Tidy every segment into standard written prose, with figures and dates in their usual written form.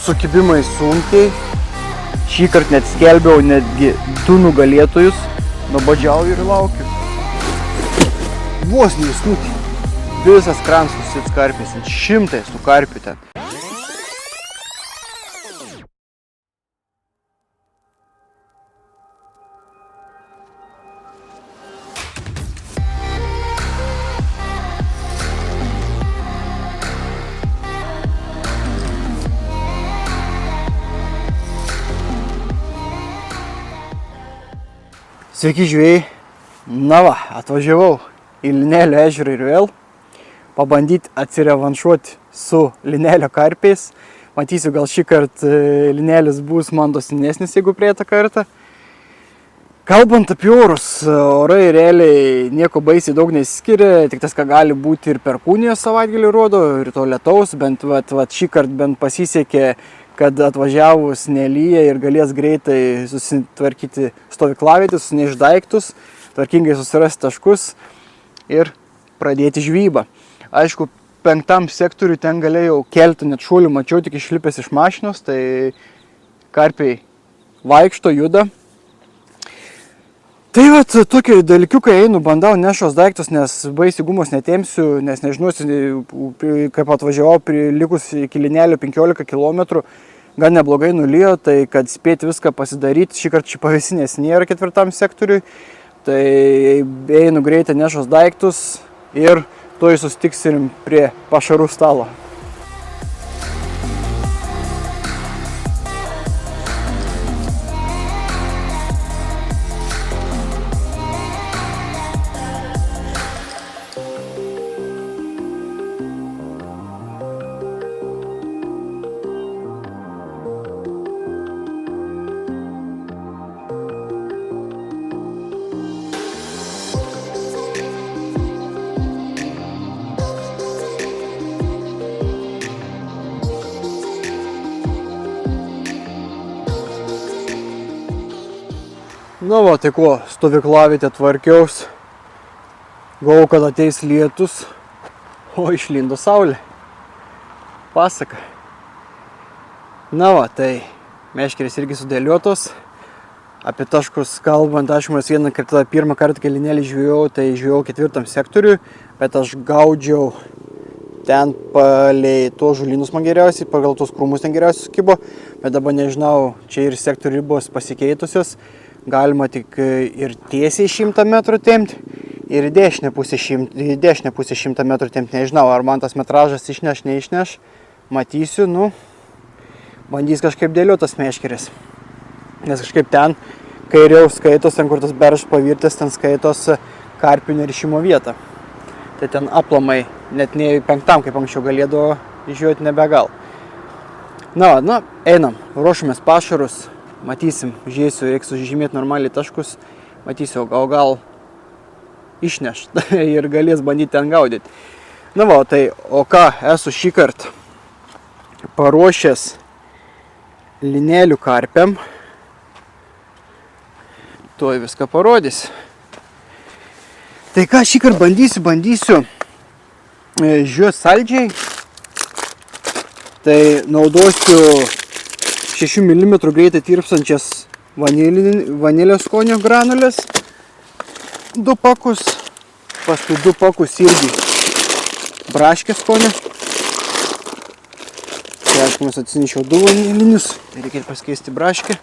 Sukibimai sunkiai. Šį kartą net skelbiau netgi 2 nugalėtojus. Nuobodžiauju ir laukiu. Vos neįsnutį. Visas krans susits karpės, 100 su karpiu ten. Sveiki žvejai. Na va, atvažiavau į Linelio ežerą ir vėl pabandyti atsirevanšuoti su Linelio karpiais. Matysiu, gal šį kartą Linelis bus man dosnesnis, jeigu prieitą kartą. Kalbant apie orus, orai realiai nieko baisiai daug nesiskiria, tik tas, ką gali būti ir perkūnijos savaitgalį rodo, ir to lietaus, bent šį kartą bent pasisekė, kad atvažiavus nelyja ir galės greitai susitvarkyti stovyklavietę, susinešti daiktus, tvarkingai susirasti taškus ir pradėti žvejybą. Aišku, 5 sektoriui ten galėjau kelti net šuolių, mačiau tik išlipęs iš mašinos, tai karpiai vaikšto, juda. Tai vat, tokie dalykiukai einu, bandau nešos daiktus, nes baisiai gumos netemsiu, nes nežinosiu, kaip atvažiavau likus iki Linelio 15 km, gan neblogai nulijo, tai kad spėti viską pasidaryti, šį kartą pavėsinės nėra 4 sektoriui, tai einu greitai nešos daiktus ir tuoj susitiksim prie pašarų stalo. Na va, tai ko, stovyklavietę tvarkiaus, galvoju, kad ateis lietus, o išlindo saulė. Pasaka. Na va, tai meškerės irgi sudėliotos. Apie taškus kalbant, aš pirmą kartą, kai Linelį žvejau, tai žvejau 4 sektoriui, bet aš gaudžiau ten palei tuos žulynus man geriausiai, pagal tuos krūmus ten geriausiai sukibo, bet dabar nežinau, čia ir sektorių ribos pasikeitusios. Galima tik ir tiesiai 100 metrų tempti, ir į dešinę pusę 100 metrų tempti. Nežinau, ar man tas metražas išneš, neišneš. Matysiu, bandys kažkaip dėliotas meškerės. Nes kažkaip ten, kairiau skaitos, ten kur tas beržas pavirtęs, ten skaitos karpių nerišimo vietą. Tai ten aplamai, net ne 5, kaip anksčiau galėdavo išžiūrėti nebegal. Na, einam, ruošimės pašarus. Matysim, žiūrėsiu, reiks sužymėti normaliai taškus, matysiu, gal išneš ir galės bandyti ten gaudyti. Na va, tai o ką esu šį kartą paruošęs Linelių karpiam, tuoj viską parodys. Tai ką šį kartą bandysiu žiūrėti saldžiai, tai naudosiu 6 mm greitai tirpstančias vanilės skonio granulės, 2 pakus, paskui 2 pakus irgi braškės skonio. Tai aišku, mes atsinešiau 2 vanilinius, tai reikėtų pasikeisti braškę.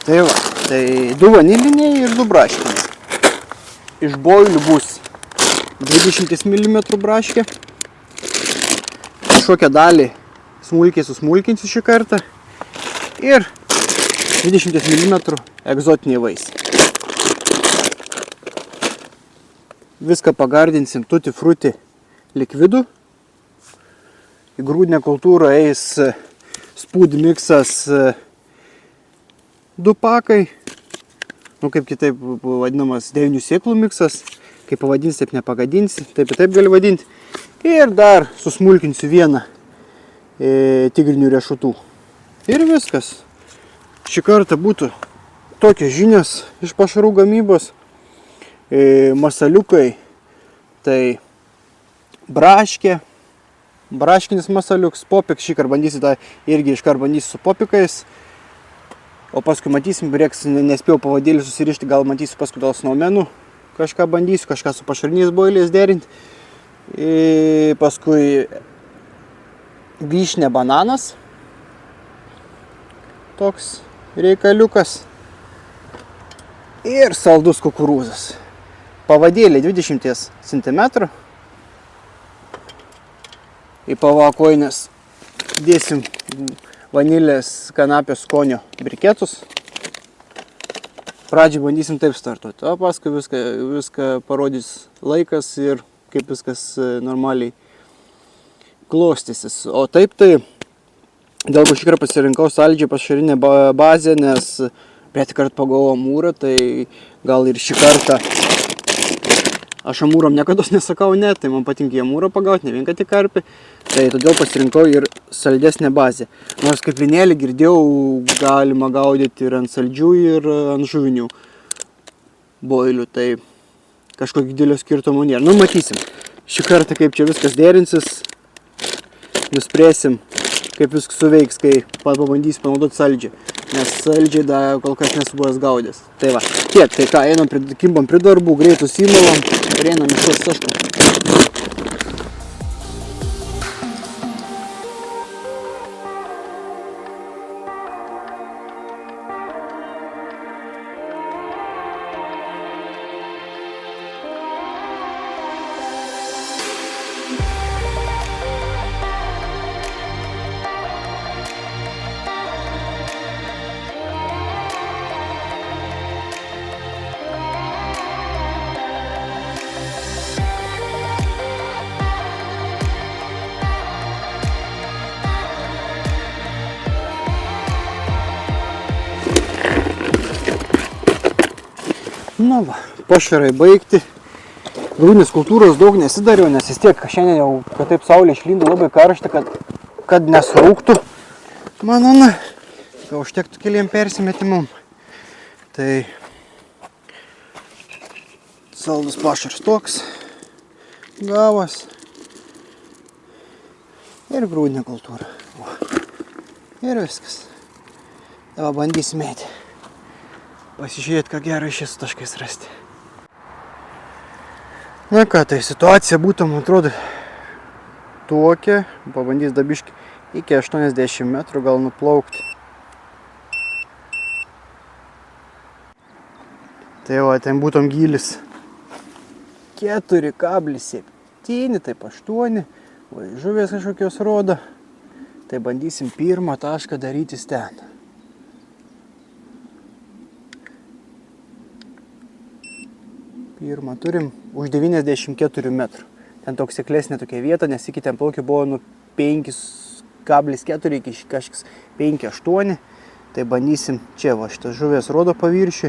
Tai va, tai 2 vaniliniai ir 2 braškiniai. Iš boilių bus 20 mm braškė. Kažkokią dalį smulkiai susmulkinsiu šį kartą. Ir 20 mm egzotiniai vaisiai. Viską pagardinsim tutti frutti likvidu. Į grūdinę kultūrą eis spūd miksas 2 pakai. Kaip kitaip vadinamas 9 sėklų miksas, kaip pavadinsi, taip nepagadinsi, taip gali vadinti. Ir dar susmulkinsiu 1 tigrinių riešutų. Ir viskas. Šį kartą būtų tokios žinios iš pašarų gamybos. Masaliukai, tai braškė, braškinis masaliuks, popik, šįkart bandysiu tą irgi iškart bandysiu su popikais. O paskui matysim, reiks, nespėjau pavadėlį susirišti, gal matysiu paskui dėl snowmenų. Kažką bandysiu, kažką su pašariniais boiliais derinti. Paskui vyšnė bananas. Toks reikaliukas. Ir saldus kukurūzas. Pavadėlį 20 cm. Į pavakoinės dėsim vanilės kanapės skonio briketus. Pradžiai bandysim taip startuoti, o paskui viską parodys laikas ir kaip viskas normaliai klostysis. O taip tai, dėl ko šįkart pasirinkau saldžiai pašarinę bazę, nes praeitą kartą pagavau amūrą, tai gal ir šį kartą aš amūram niekados nesakau ne, tai man patinka amūrą pagauti, ne vien kad tik karpį, tai todėl pasirinkau ir saldesnę bazę. Nors kaip linėlį girdėjau, galima gaudyti ir ant saldžių, ir ant žuvinių boilių, tai kažkokio didelio skirtumo nėra. Nu, matysim. Šį kartą kaip čia viskas derinsis, nuspręsim, kaip viskas suveiks, kai pabandysiu panaudoti saldžią. Nes saldžiai dar kol kas nesu buvęs gaudęs. Tai va, tiek, tai ką, einam, kimbam prie darbų, greitus įmalam ir einam iš tos taškų. Na va, pašarai baigti. Grūdinės kultūros daug nesidariau, nes vis tiek šiandien jau, kad taip saulė išlindo labai karšta, kad nesurūktų. Mano, gal užtektų keliem persimetimum. Tai saldus pašaras toks gavas. Ir grūdinė kultūra. Ir viskas. Dabar bandysim eiti. Pasižiūrėti, ką gerą šis taškais rasti. Na ką, tai situacija būtų, man atrodo, tokia. Pabandys dabiški iki 80 metrų gal nuplaukti. Tai va, ten būtum gylis 4,7, taip 8. Va, žuvės kažkokios rodo. Tai bandysim pirmą tašką darytis ten. Pirmą turim už 94 metrų. Ten toks seklesnė tokia vieta, nes iki ten plaukė buvo nuo 5,4 iki kažkas 5,8. Tai bandysim čia, va, šitas žuvės rodo paviršių.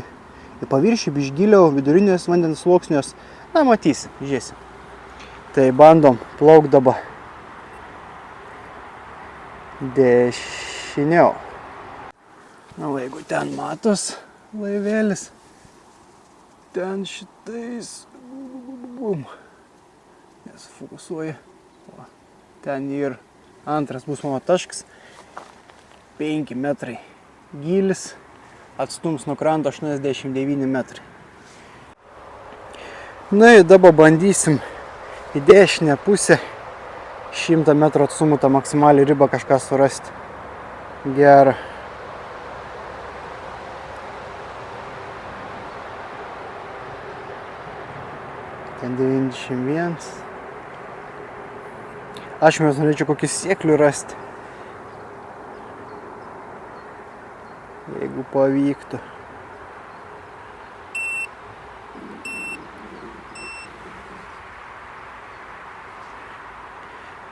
Į paviršių biš giliau, vidurinės vandens sluoksnios. Na, matysim, žiūrėsim. Tai bandom plaukti dabar dešiniau. Na, va, jeigu ten matos laivėlis, ten šitais, nesufokusuoja, ten ir antras bus mano taškas, 5 metrai gylis, atstums nuo kranto 89 metrai. Na ir dabar bandysim į dešinę pusę 100 metrų atstumu tą maksimalią ribą kažką surasti. Gerą. Ten 91. Aš mes norėčiau kokį sėklių rasti. Jeigu pavyktų.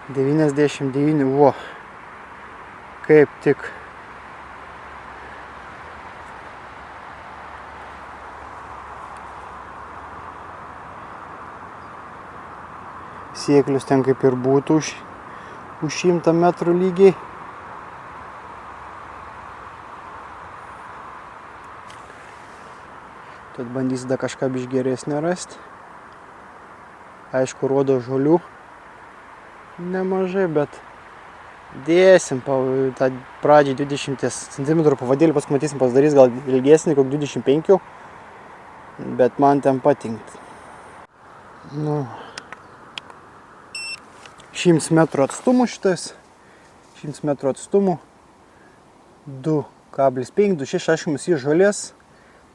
$99, vo. Kaip tik. Sėklius ten kaip ir būtų už 100 metrų lygiai. Tad bandysiu dar kažką biškį geresnio rasti. Aišku, rodo žolių nemažai, bet dėsim tą pradžiai 20 cm pavadėlį, paskui matysim, pasidarys gal ilgesnį, kokį 25, bet man ten patinka. Nu, 100 metrų atstumų šitas, 100 metrų atstumų, 2,5, 2,6, aišku, į žolės,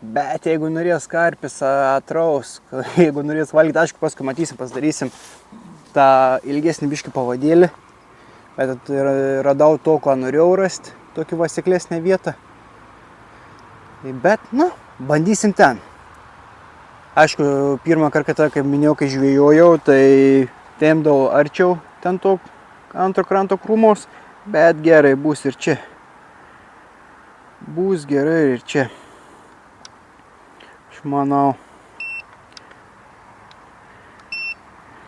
bet jeigu norės karpis atraus, jeigu norės valgyti, aišku, paskui matysim, pasidarysim tą ilgesnį biškį pavadėlį, bet radau to, ko norėjau rasti, tokį vasiklesnę vietą. Bet, nu, bandysim ten. Aišku, pirmą kartą, kaip minėjau, kai žvejojau, tai tempdavau arčiau ten to antro kranto krūmos, bet gerai bus ir čia. Bus gerai ir čia. Aš manau,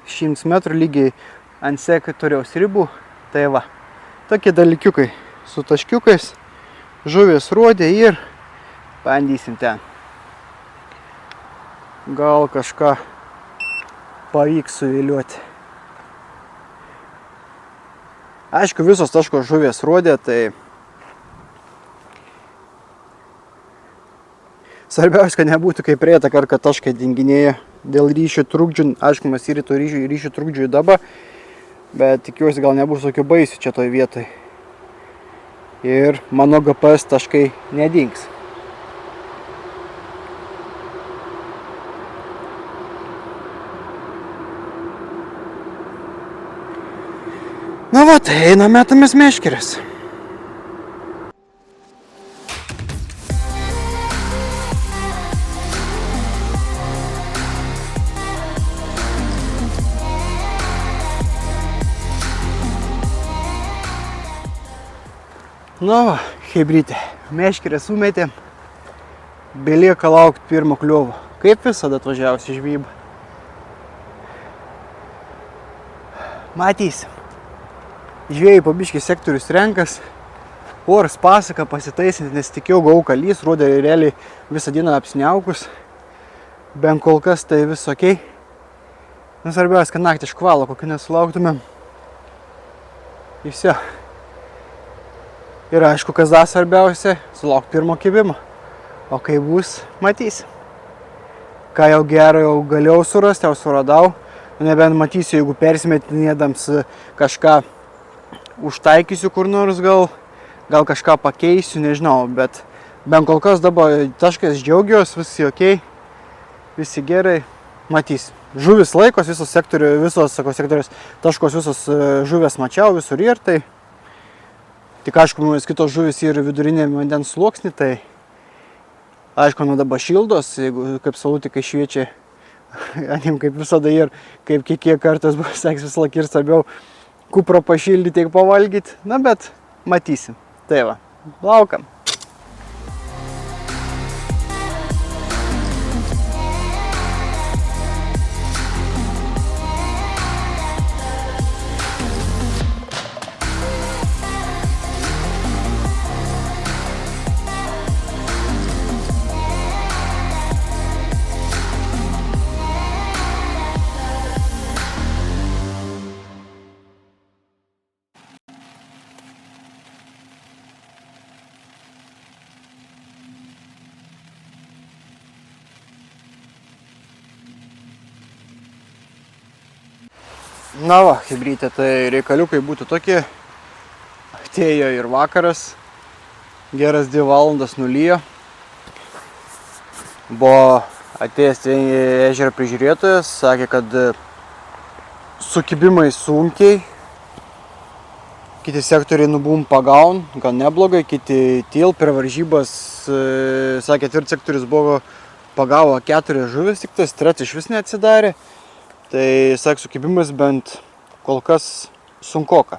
100 metrų lygiai ant sektoriaus ribų. Tai va, tokie dalykiukai su taškiukais, žuvis rodė ir bandysim ten. Gal kažką pavyks suviliuoti. Aišku, visos taškos žuvies rodė, tai svarbiausia, kad nebūtų kaip praeitą kartą, kad taškai dinginėja dėl ryšio trukdžių. Aišku, mes įrito ryšio trukdžių į dabą, bet tikiuosi, gal nebus tokių baisių čia toj vietoj. Ir mano GPS taškai nedings. Na va, tai einame metamės meškeres. Na va, hebrytė, meškerę sumetėm, belieka laukti pirmo kliovo. Kaip visada atvažiavusi žvejyba. Matysim. Žvėjai po biškį sektorius renkas, oras pasaka pasitaisinti, nes tikėjau gavau kalys, rodė realiai visą dieną apsniaukus. Bent kol kas tai vis okei. Svarbiausia, kad naktį škvalo kokį nesulauktumėm. Įsio. Ir aišku, kas dar svarbiausia, sulaukti pirmo kibimo. O kai bus, matysim. Ką jau gero jau galėjau surasti, jau suradau. Nebent matysiu, jeigu persimetinėdams kažką užtaikysiu kur nors, gal kažką pakeisiu, nežinau, bet bent kol kas dabar taškas džiaugiuos, visi okei, visi gerai, matysim. Žuvis laikos, visos sektorius taškos visos žuvės mačiau visur ir tai. Tik aišku, kitos žuvis ir vidurinėme vandens sluoksnį, tai aišku, nu dabar šildos, jeigu kaip saulutė šviečia, anim kaip visada ir kaip kiek kartas bus, seks vis laik ir svarbiau kupro pašildyti, tiek pavalgyti, na bet matysim. Tai va, laukam. Na va, hebrytė, tai reikaliukai būtų tokie. Atėjo ir vakaras, geras 2 valandas nulyjo. Buvo atėjęs ežero prižiūrėtojas, sakė, kad su kibimais sunkiai. Kiti sektoriai buvom pagaun, gan neblogai, kiti til per varžybas, sakė, 4 sektorius buvo pagavo 4 žuvis, tik tas 3 iš vis neatsidarė. Tai, sakė, su kibimais bent kol kas sunkoka.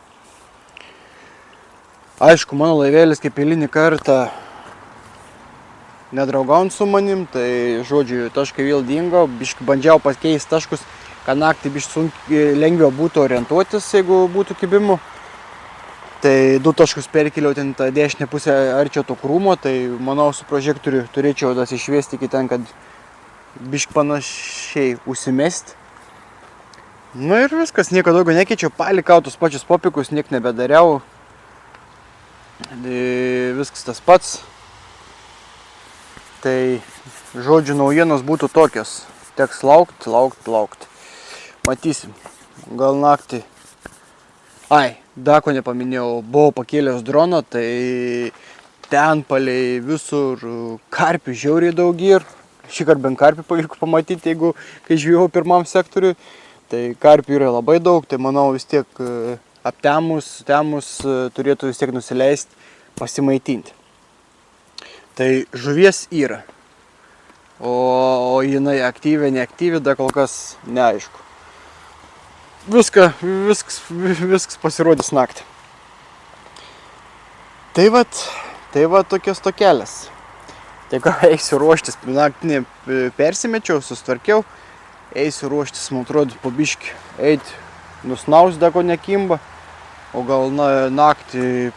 Aišku, mano laivėlis kaip eilinį kartą nedraugaun su manim, tai, žodžiu, taškai vėl dingo, biškį bandžiau pakeisti taškus, kad naktį biškį lengviau būtų orientuotis, jeigu būtų kibimų. Tai 2 taškus perkėliau ten tą dešinę pusę arčiau to krūmo, tai manau su prožektoriu turėčiau tas išvesti iki ten, kad bišk panašiai užsimesti. Nu ir viskas, nieko daugiau nekeičiau, palikau tus pačius popikus, niek nebedariau. Viskas tas pats. Tai, žodžiu, naujienos būtų tokios. Teks laukt. Matysim. Gal naktį. Dar ko nepaminėjau, buvau pakėlęs droną, tai ten palei visur karpių žiauriai daug ir. Šįkart bent karpių pavyko pamatyti, jeigu kai žvejojau pirmam sektoriui. Tai karpių yra labai daug, tai manau vis tiek aptemus turėtų vis tiek nusileisti, pasimaitinti. Tai žuvies yra, o jinai aktyvi, neaktyvi, dar kol kas neaišku. Viskas pasirodys naktį. Tai va tokios tokelės. Tai ką, eisiu ruoštis, naktinį persimečiau, sustvarkiau. Eisiu ruoštis, man atrodo, po biškį eiti, nusnaus, dar ko nekimba, o gal naktį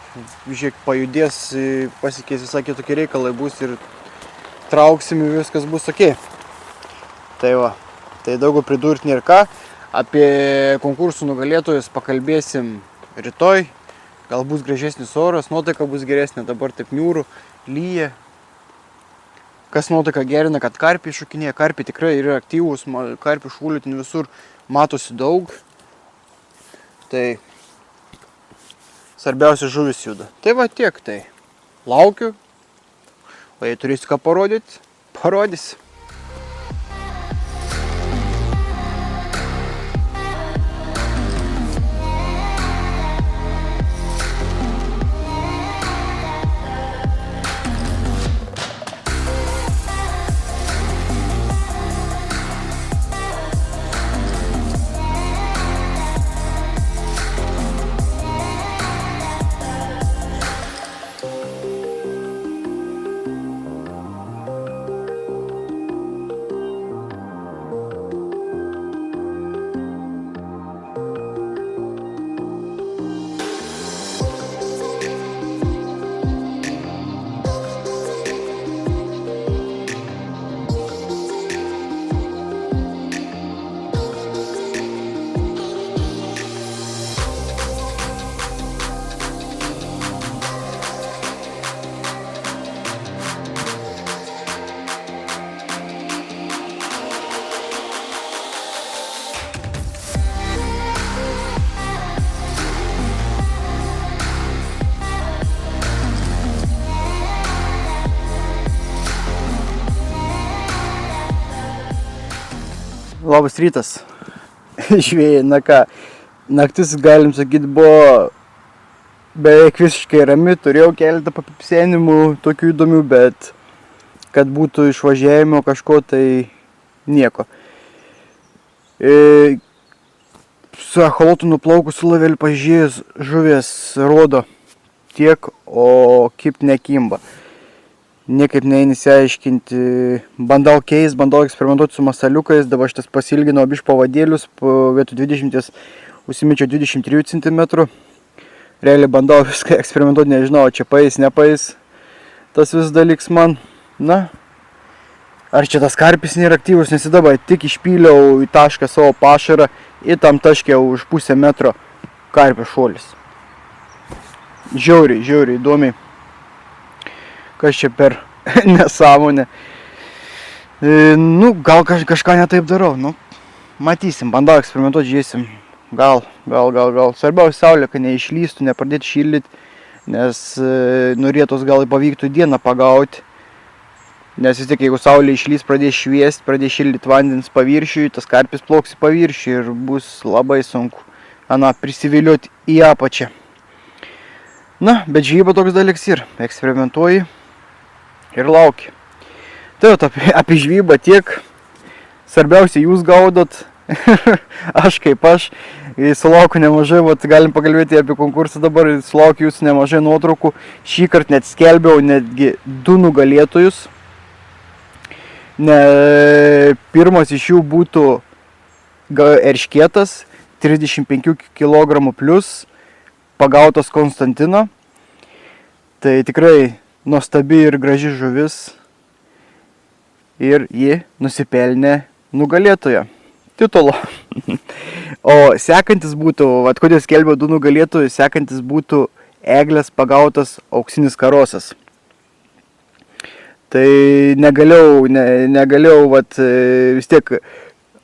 žiūrėk pajudės, pasikeis visai kitokie reikalai bus ir trauksim ir viskas bus ok. Tai va, tai daugiau pridurti nėra ką, apie konkursų nugalėtojus pakalbėsim rytoj, gal bus gražesnis oras, nuotaika bus geresnė, dabar taip niūru, lyja. Kas nuotaiką gerina, kad karpiai šokinėja, karpiai tikrai yra aktyvūs, karpių šuolių ten visur matosi daug. Tai svarbiausia žuvis juda. Tai va tiek tai. Laukiu, o jei turėsiu ką parodyti, parodysiu. Labas rytas, žvėjai, na ką, naktis, galim sakyti, buvo beveik visiškai rami, turėjau keletą papipsėnimų tokių įdomių, bet kad būtų išvažiavimo kažko, tai nieko. Su echolotu nuplaukus su laveliu pažiūrėjus žuvės rodo tiek, o kipt nekimba. Niekaip neįsiaiškinti, bandau keist, bandau eksperimentuoti su masaliukais, dabar šitas pasilgino biš pavadėlius, vietoj 20 užsimečiau 23 cm. Realiai bandau viską eksperimentuoti, nežinau, čia paeis, nepaeis, tas vis dalyks man. Na, ar čia tas karpis nėra aktyvus, nes dabar tik išpyliau į tašką savo pašarą, į tam taškę už pusę metro karpio šuolis. Žiauriai įdomiai. Kas čia per nesąmonė. Nu, gal kažką netaip darau. Nu, matysim, bandau eksperimentuoti, žiūrėsim. Gal. Svarbiausia saulė, kad neišlystų, nepradėti šildyti, nes norėtos gal pavyktų dieną pagauti. Nes vis tiek, jeigu saulė išlys, pradės šviesti, pradės šildyti vandens paviršiui, tas karpis plauks į paviršių ir bus labai sunku prisivilioti į apačią. Na, bet žvejyba toks dalyks ir eksperimentuoji ir lauki. Tai apie žvejybą tiek. Svarbiausia, jūs gaudot. Aš kaip aš. Sulaukiu nemažai, galim pakalbėti apie konkursą dabar. Sulaukiu jūsų nemažai nuotraukų. Šįkart net skelbiau netgi 2 nugalėtojus. Pirmas iš jų būtų eršketas, 35 kg plus, pagautas Konstantino. Tai tikrai nuostabi ir graži žuvis. ir ji nusipelnė nugalėtojo titulo. O sekantis būtų, kodėl skelbiau 2 nugalėtojus, sekantis būtų Eglės pagautas auksinis karosas. Tai negalėjau, vis tiek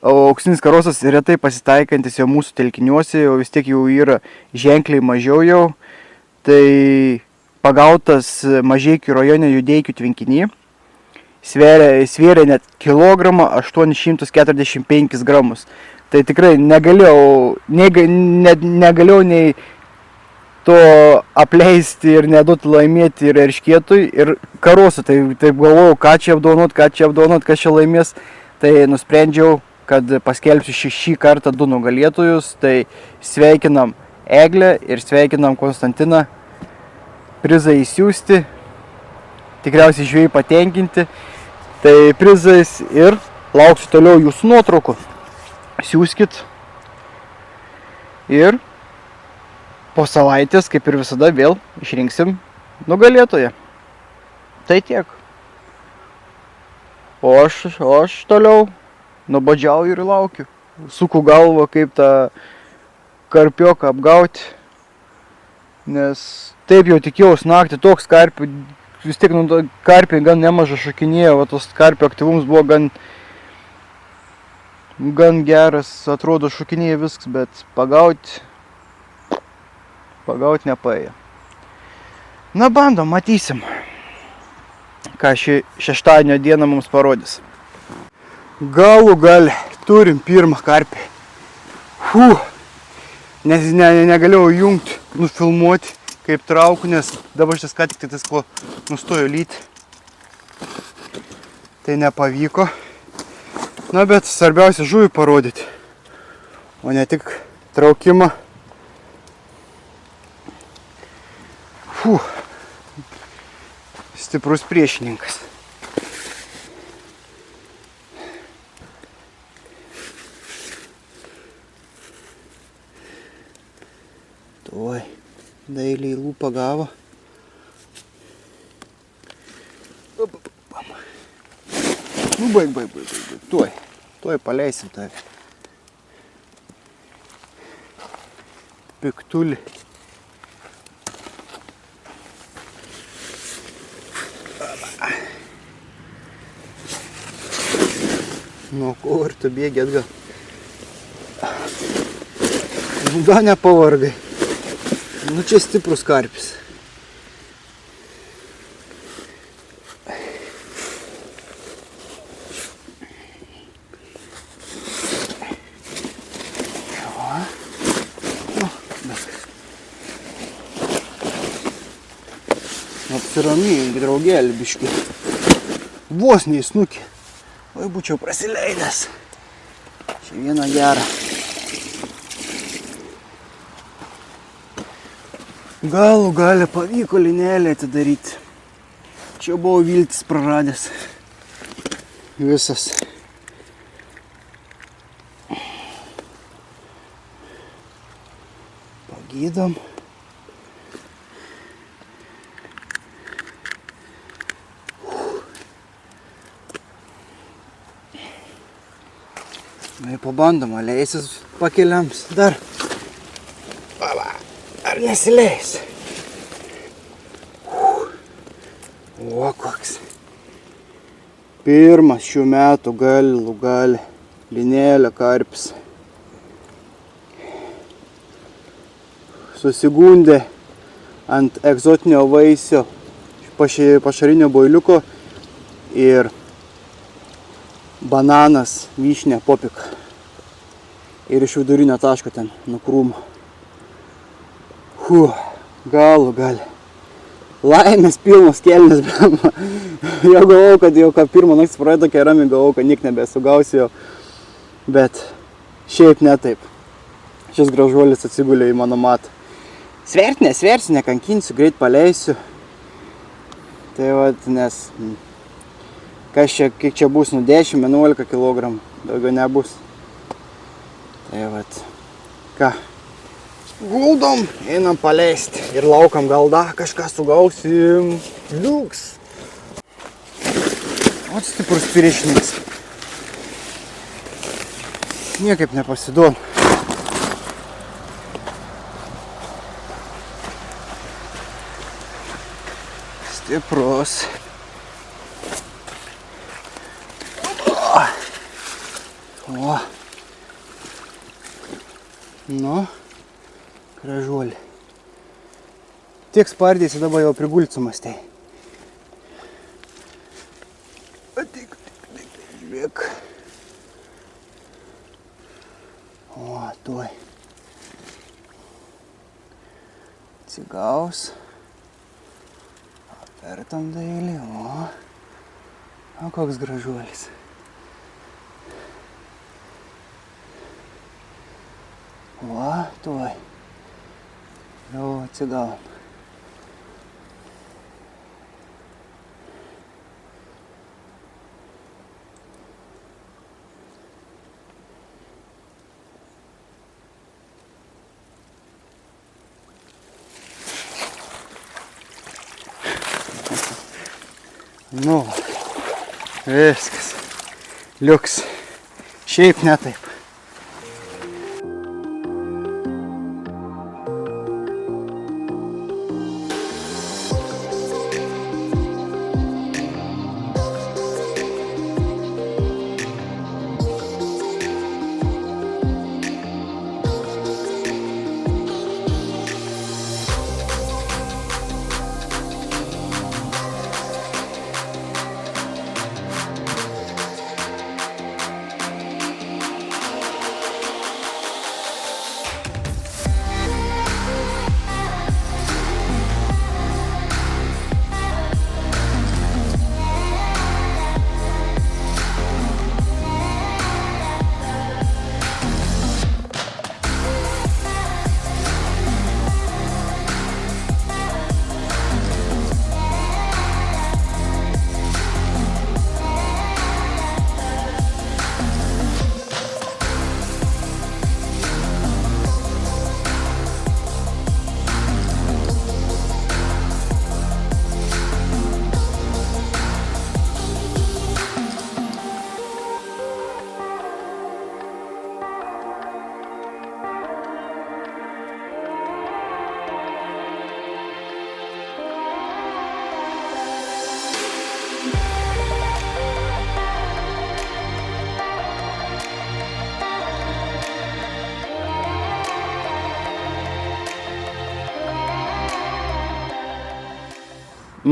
auksinis karosas retai pasitaikantis jau mūsų telkiniuose, jau vis tiek jau yra ženkliai mažiau jau. Tai pagautas Mažeikių rajone Judeikių tvenkiny, svėrė net kilogramą 845 gramus. Tai tikrai negalėjau nei to apleisti ir neduoti laimėti ir eršketui, ir karosui. Taip galvojau, ką čia apdovanot, kas čia laimės. Tai nusprendžiau, kad paskelbsiu šį kartą 2 nugalėtojus. Tai sveikinam Eglę ir sveikinam Konstantiną. Prizą įsiųsti, tikriausiai žvejai patenkinti. Tai prizais ir lauksiu toliau jūsų nuotraukų. Siųskit. Ir po savaitės, kaip ir visada, vėl išrinksim nugalėtoją. Tai tiek. O aš toliau nuobodžiauju ir laukiu. Suku galvą, kaip tą karpioką apgauti. Nes taip jau tikėjaus naktį, toks karpių, vis tiek karpiai gan nemažą šokinėjo, tos karpių aktyvums buvo gan geras, atrodo šokinėjo viskas, bet pagauti nepaėjo. Na bandom, matysim, ką šį šeštadienio dieną mums parodys. Galų gale turim pirmą karpį. Nes negalėjau jungti, nufilmuoti kaip trauku, nes dabar šis ką tik nustojo lyti. Tai nepavyko. Na, bet svarbiausia žuvį parodyti, o ne tik traukimą. Stiprus priešininkas. Tuoj, dailiai lūpą gavo. Nu, baig. Tuoj paleisim tave. Piktulį. Nu, kur tu bėgi atgal? Da, nepavargai. Nu, čia stiprus karpis. Apsiramink, draugelį biškį. Vos neįsnukė. Oi, būčiau prasileidęs. Čia vieną gerą. Galų gale pavyko linelę atidaryti. Čia buvo viltis praradęs. Visas. Pagydom. Na, pabandom, leisis pakeliams dar. Ar nesileis? O, koks. Pirmas šių metų gali linelė karpis. Susigundė ant egzotinio vaisio pašarinio boiliuko ir bananas, vyšnė, popika. Ir iš vidurinio taško ten nukrūmo. Galų gali. Laimės pilnos kelnes, jau galvojau, kad jau ką pirmą naktį praėjo tokia rami, galvojau, kad niek nebesugausiu jo. Bet šiaip ne taip. Šis gražuolis atsigulė į mano matą. Sversi, nekankinsiu, greit paleisiu. Tai vat, nes kiek čia bus, 10-11 kg, daugiau nebus. Tai vat, ką, guldom, einam paleisti ir laukam, gal dar kažką sugausim. Liuks. O stiprus priešinys. Niekaip nepasiduodu. Stiprus. O. Nu, gražuolį. Tiek spardėsi, dabar jau prigulti sumastei. Ateik, žiūrėk. O, tuoj. Atsigaus. Apertam dailį, o. O, koks gražuolis. O, tuoj. Jau atsigavom. Nu, viskas. Liuks. Šiaip ne taip.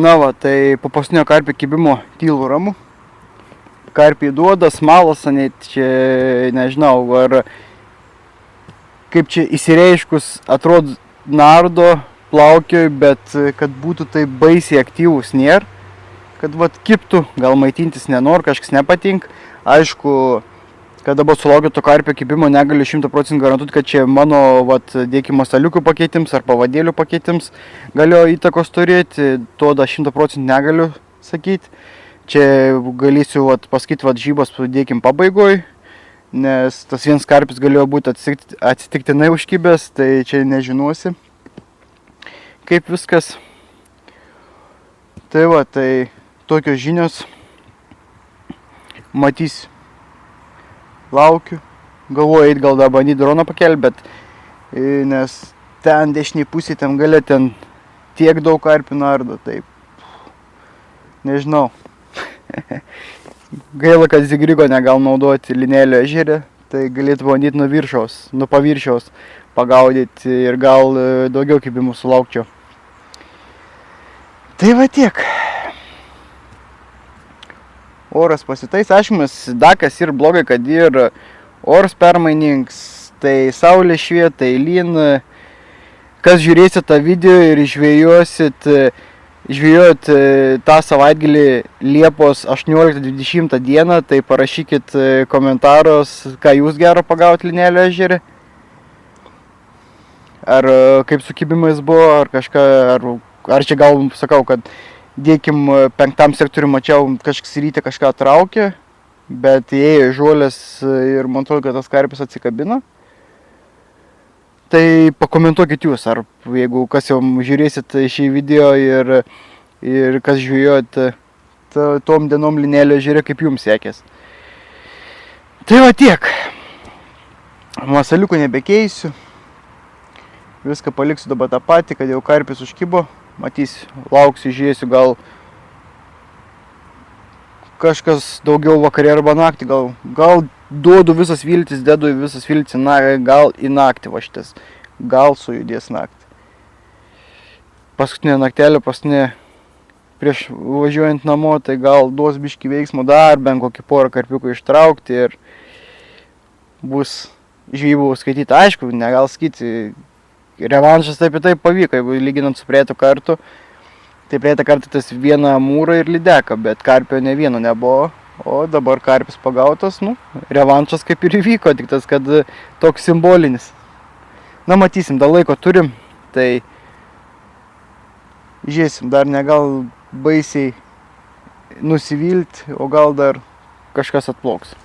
Na va, tai po paskutinio karpio kibimo tylų ramu. Karpiai duoda, smalos, net čia nežinau, ar kaip čia įsireiškus atrodo nardo, plaukioju, bet kad būtų tai baisiai aktyvus nėra. Kad vat kiptų, gal maitintis nenori, kažkas nepatink. Aišku, kada buvo sulaukiu to karpio kibimo, negaliu 100% garantuoti, kad čia mano dėkimo staliukų pakeitims ar pavadėlių pakeitims galėjo įtakos turėti. To da 100% negaliu sakyti. Čia galėsiu pasakyti žybos dėkim pabaigoj, nes tas vienas karpis galėjo būti atsitiktinai užkibęs, tai čia nežinosi, kaip viskas. Tai va, tai tokios žinios. Matys. Laukiu, galvoju eit gal dar bandyti droną pakelti, bet nes ten dešiniai pusėje tam gale ten tiek daug karpių nardo, taip nežinau. Gaila, kad zigrigo negal naudoti Linelio ežere, tai galėtų bandyti nuo paviršiaus pagaudyti ir gal daugiau kibimų sulaukčiau. Tai va tiek. Oras pasitais, aišku, dakas ir blogai, kad ir oras permainingas, tai saulė švieta, tai lyn. Kas žiūrėsit tą video ir žvejojot tą savaitgalį Liepos 18-20 dieną, tai parašykit komentarus, ką jūs gero pagauti Linelio ežere. Ar kaip su kibimais buvo, ar kažką, ar čia gal sakau, kad dėkim 5 sektoriui mačiau, kažkas ryte kažką traukė, bet įėjo žuolės ir man atrodo, kad tas karpis atsikabino. Tai pakomentuokit jūs, ar jeigu kas jau žiūrėsit šį video ir kas žvejojot tom dienom Linelio ežere, kaip jums sekės. Tai va tiek. Masaliukų nebekeisiu. Viską paliksiu dabar tą patį, kad jau karpis užkibo. Matysiu, lauksiu, žiūrėsiu, gal kažkas daugiau vakarė arba naktį. Gal duodu visas viltis, dedu visas viltis, gal į naktį va šitas. Gal sujudės naktį. Paskutinė naktelė, prieš važiuojant namo, tai gal duos biškį veiksmo dar, bent kokį porą karpiukų ištraukti ir bus žvejybų skaityti. Aišku, negal sakyti, revanšas taip ir taip pavyko, jeigu lyginant su praeitu kartu. Tai praeitą kartą tas vieną mūrą ir lydeką, bet karpio ne vieno nebuvo. O dabar karpis pagautas, revanšas kaip ir įvyko, tik tas, kad toks simbolinis. Na, matysim, dar laiko turim, tai žiūrėsim, dar negal baisiai nusivilti, o gal dar kažkas atplauks.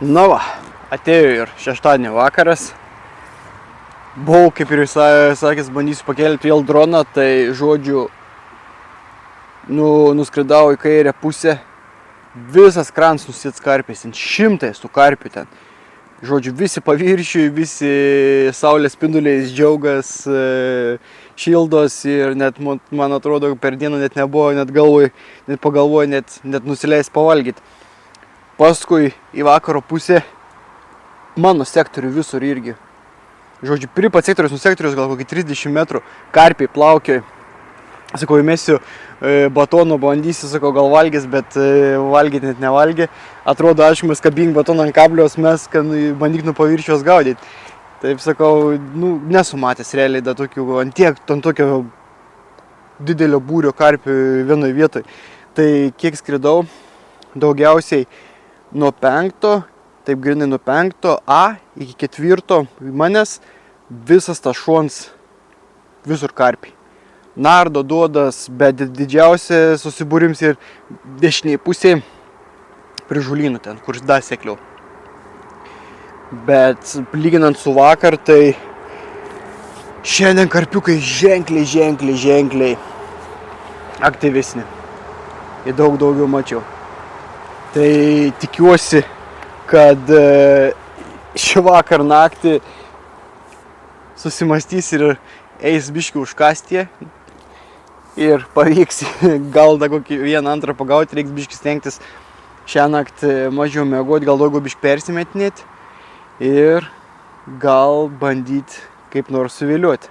Na va, atėjo ir šeštadienio vakaras. Buvau, kaip ir sakęs, bandysiu pakelti vėl droną, tai žodžiu, nuskridau į kairę pusę, visas krans nusėts karpiais, 100 tų karpių ten. Žodžiu, visi paviršiui, visi saulės spinduliais džiaugas, šildos ir net, man atrodo, per dieną net nebuvo, net pagalvoju, net nusileis pavalgyti. Paskui į vakaro pusę mano sektorių visur irgi. Žodžiu, prie pat sektorius, nuo sektorius gal kokį 30 metrų karpiai plaukė. Sakau, įmesiu batono, bandysiu, sakau, gal valgys, bet valgyti net nevalgė. Atrodo, aišku, mes kabink batoną ant kablios, mes bandyk nuo paviršiaus gaudyti. Taip sakau, nesu matęs realiai da tokių, ant tokio didelio būrio karpių vienoje vietoje. Tai kiek skridau, daugiausiai nuo 5, taip grinai nuo 5 A iki 4 manęs visas tas šuons visur karpiai. Nardo, duodas, bet didžiausia susibūrims ir dešiniai pusėje prie žulynų ten, kur dar sekliau. Bet lyginant su vakar, tai šiandien karpiukai ženkliai aktyvesni. Ir daug daugiau mačiau. Tai tikiuosi, kad šį vakar naktį susimastys ir eis biškį užkastie. Ir pavyks gal da kokį 1-2 pagauti, reiks biškį stengtis šią naktį mažiau miegoti, gal daugiau biškį persimetinėti ir gal bandyti kaip nors suviliuoti.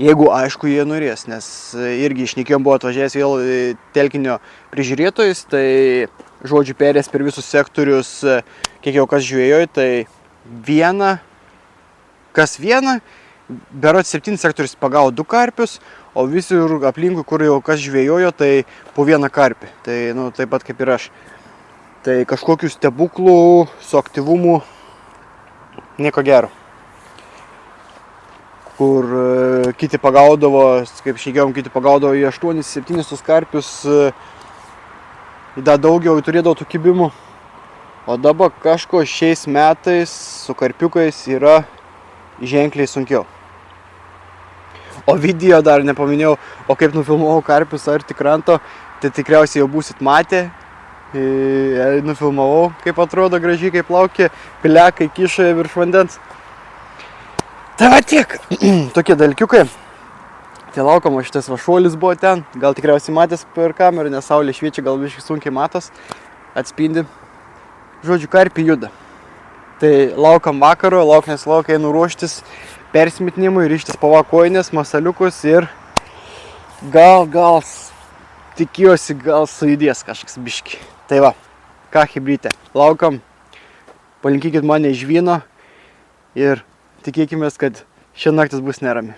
Jeigu aišku jie norės, nes irgi išnekėjom buvo atvažiavęs vėl telkinio prižiūrėtojus, tai žodžiu perės per visus sektorius, kiek jau kas žvėjojo, tai kas vieną, berods 7 sektorius pagavo 2 karpius, o visi aplinkui, kur jau kas žvėjojo, tai po 1 karpį. Tai taip pat kaip ir aš. Tai kažkokių stebuklų su aktyvumu nieko gero. Kur kiti pagaudavo, kaip šnekėjom, kiti pagaudavo į 8-7 karpius, dar daugiau turėdavo tų kibimų. O dabar kažko šiais metais su karpiukais yra ženkliai sunkiau. O video dar nepaminėjau, o kaip nufilmavau karpius arti kranto, tai tikriausiai jau būsit matę. Nufilmavau, kaip atrodo gražiai, kaip plaukia piliakai kiša virš vandens. Tai va tiek, tokie dalykiukai. Tai laukama šitas šuolis buvo ten, gal tikriausiai matęs per kamerą, nes saulė šviečia, gal biškai sunkiai matos, atspindi. Žodžiu, karpiai juda. Tai laukam vakaro, einu ruoštis persimitinimui, ryštis pavakojinės, masaliukus ir gal tikiuosi, gal sujudės kažkoks biški. Tai va, ką chebrytė, laukam, palinkykit mane iš vyno ir tikėkimės, kad šią naktis bus nerami.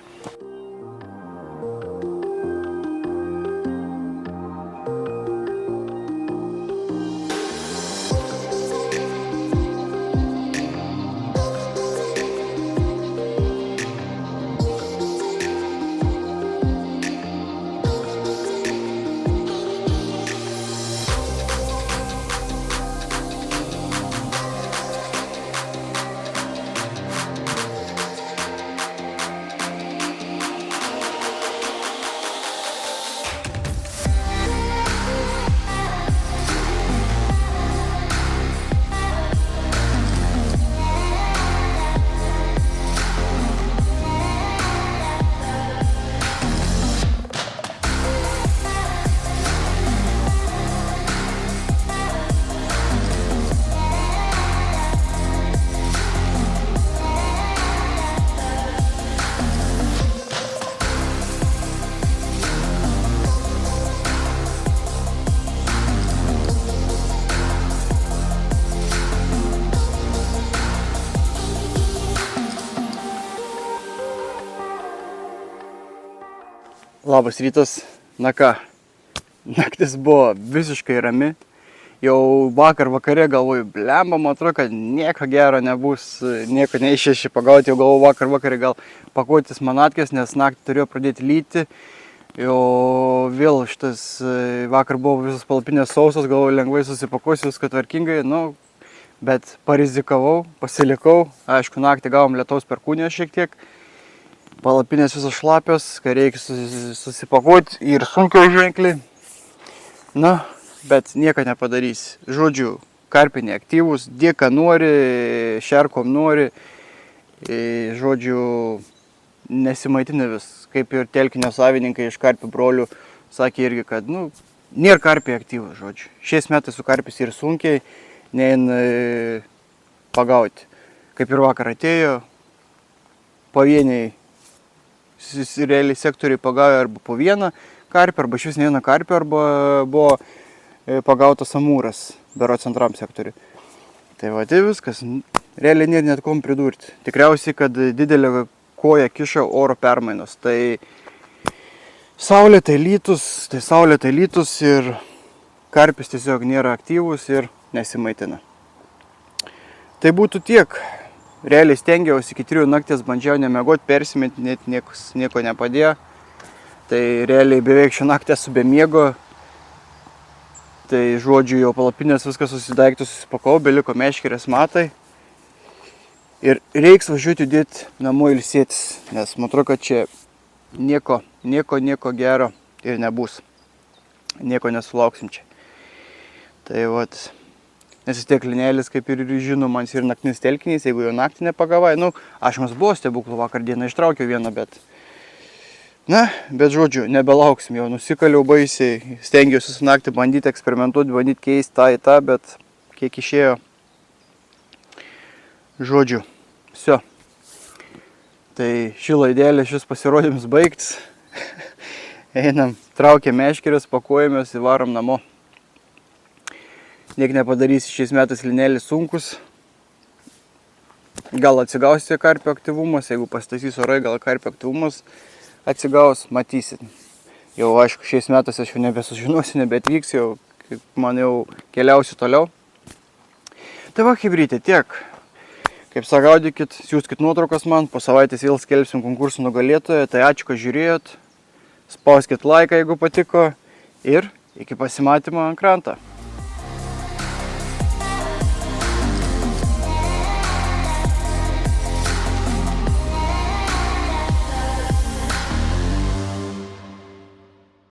Labas rytas, na ką, naktis buvo visiškai rami, jau vakare galvoju, blemba, man atrodo, kad nieko gero nebus, nieko neišėši pagauti, jau galvoju vakare gal pakuotis manatkės, nes naktį turėjo pradėti lyti, jau vėl šitas vakar buvo visos palapinės sausos, galvoju lengvai susipakuosiu, viską tvarkingai, bet parizikavau, pasilikau, aišku, naktį gavom lietaus perkūnijos šiek tiek. palapinės visos šlapios, kai reikia susipakuoti ir sunkiau ženkliai. Na, bet nieko nepadarys. Žodžiu, karpiai neaktyvūs, dėka nori, šerkom nori, žodžiu, nesimaitina vis. Kaip ir telkinio savininkai iš karpių brolių sakė irgi, kad, nėra karpiai aktyvūs, žodžiu. Šiais metais su karpiais ir sunkiai, neina pagauti. Kaip ir vakar atėjo, pavieniai realiai sektoriai pagavo arba po vieną karpį, arba iš vis ne vieną karpį, arba buvo pagautas amūras berods antram sektoriui. Tai va, tai viskas. Realiai nėra net kom pridurti. Tikriausiai, kad didelė koja kiša oro permainos. Tai saulė tai lytus ir karpis tiesiog nėra aktyvus ir nesimaitina. Tai būtų tiek. Realiai stengiausi iki 3 nakties, bandžiau nemiegoti, persiminti, net nieko nepadėjo. Tai realiai beveik šią naktį esu be miego. Tai žodžiu, jau palapinės viskas susidaiktų, susipakau, beliko meškerės matai. Ir reiks važiuoti judėti namo ilsėtis, nes man atrodo, kad čia nieko gero ir nebus. Nieko nesulauksim čia. Tai vat, nes vis tiek linėlis, kaip ir žino, man ir naktinis telkinys, jeigu jo naktį nepagavai. Aš jums buvo stebuklų, vakar dieną ištraukiau vieną, bet žodžiu, nebelauksim, jau nusikaliau baisiai, stengiausi su naktį bandyti eksperimentuoti, bandyti keisti tą į tą, bet kiek išėjo, žodžiu, viso. Tai ši laidėlė, šis pasirodymas baigtas. Einam, traukiam meškeres, pakuojamės ir varom namo. Niek nepadarys, šiais metais linėlis sunkus. Gal atsigaus tie karpio aktyvumas, jeigu pastasys orai, gal karpio aktyvumas atsigaus, matysit. Jau aišku, šiais metais aš jau nebesužinosiu, nebeatvyksiu, jau man jau keliausiu toliau. Tai va, chebrytė, tiek. Kaip sagaudykit, siūskit nuotraukas man, po savaitės vėl skelbsim konkursų nugalėtoją. Tai ačiū, kad žiūrėjot. Spauskit laiką, jeigu patiko. Ir iki pasimatymo ant kranto.